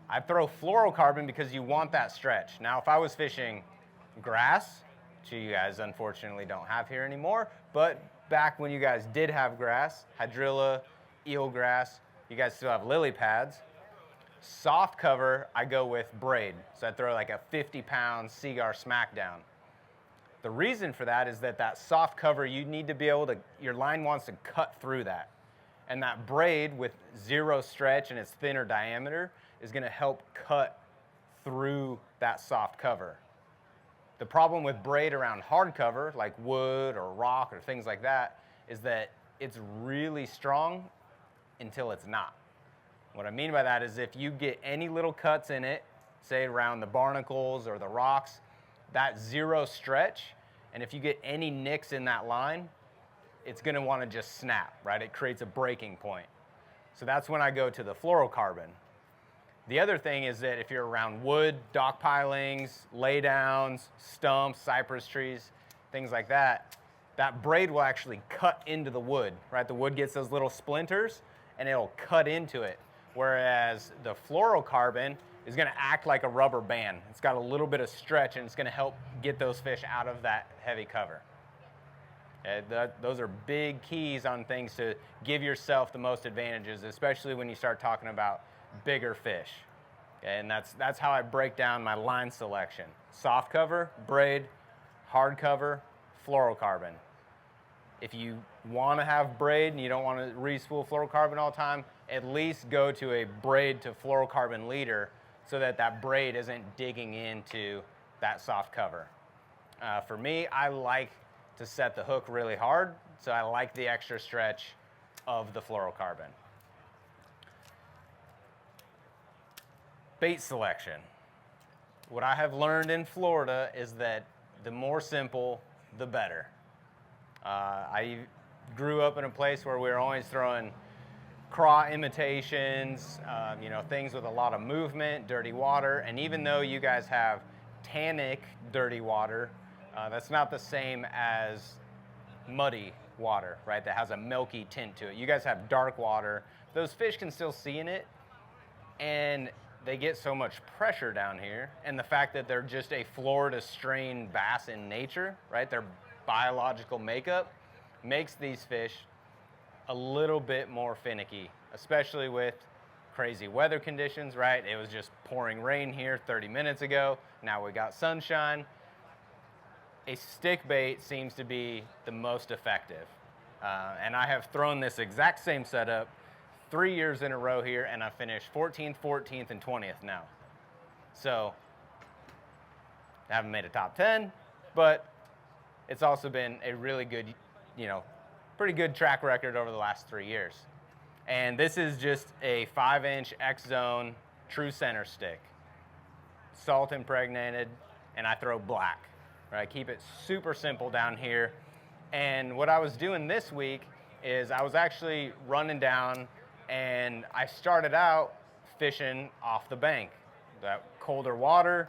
I throw fluorocarbon because you want that stretch. Now, if I was fishing grass, which you guys unfortunately don't have here anymore, but back when you guys did have grass, hydrilla, eelgrass, you guys still have lily pads. Soft cover, I go with braid. So I throw like a 50-pound Seagar Smackdown. The reason for that is that that soft cover, you need to be able to, your line wants to cut through that. And that braid with zero stretch and its thinner diameter is gonna help cut through that soft cover. The problem with braid around hard cover, like wood or rock or things like that, is that it's really strong until it's not. What I mean by that is if you get any little cuts in it, say around the barnacles or the rocks, that zero stretch, and if you get any nicks in that line, it's gonna wanna just snap, right? It creates a breaking point. So that's when I go to the fluorocarbon. The other thing is that if you're around wood, dock pilings, laydowns, stumps, cypress trees, things like that, that braid will actually cut into the wood, right? The wood gets those little splinters and it'll cut into it. Whereas the fluorocarbon is gonna act like a rubber band. It's got a little bit of stretch and it's gonna help get those fish out of that heavy cover. Those are big keys on things to give yourself the most advantages, especially when you start talking about bigger fish. And that's how I break down my line selection. Soft cover, braid, hard cover, fluorocarbon. If you want to have braid and you don't want to re-spool fluorocarbon all the time, at least go to a braid to fluorocarbon leader so that that braid isn't digging into that soft cover. For me, I like to set the hook really hard, so I like the extra stretch of the fluorocarbon. Bait selection. What I have learned in Florida is that the more simple, the better. I grew up in a place where we were always throwing craw imitations, you know, things with a lot of movement, dirty water, and even though you guys have tannic dirty water, that's not the same as muddy water, right? That has a milky tint to it. You guys have dark water. Those fish can still see in it, and they get so much pressure down here, and the fact that they're just a Florida strain bass in nature, right? Their biological makeup makes these fish a little bit more finicky, especially with crazy weather conditions, right? It was just pouring rain here 30 minutes ago. Now we got sunshine. A stick bait seems to be the most effective. And I have thrown this exact same setup 3 years in a row here, and I finished 14th, 14th, and 20th now. So, I haven't made a top 10, but it's also been a really good, you know, pretty good track record over the last 3 years. And this is just a 5-inch X-Zone true center stick. Salt impregnated, and I throw black. Right? I keep it super simple down here. And what I was doing this week is I was actually running down, and I started out fishing off the bank. That colder water,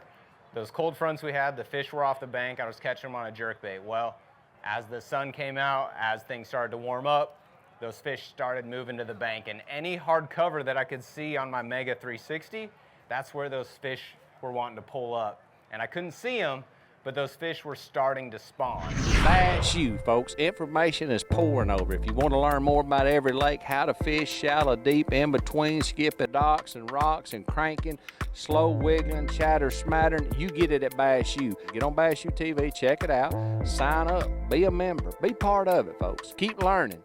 those cold fronts we had, the fish were off the bank. I was catching them on a jerkbait. Well, as the sun came out, as things started to warm up, those fish started moving to the bank. And any hard cover that I could see on my Mega 360, that's where those fish were wanting to pull up. And I couldn't see them, but those fish were starting to spawn. Bass U, folks. Information is pouring over. If you want to learn more about every lake, how to fish, shallow, deep, in between, skipping docks and rocks and cranking, slow wiggling, chatter, smattering, you get it at Bass U. Get on Bass U TV, check it out, sign up, be a member, be part of it, folks. Keep learning.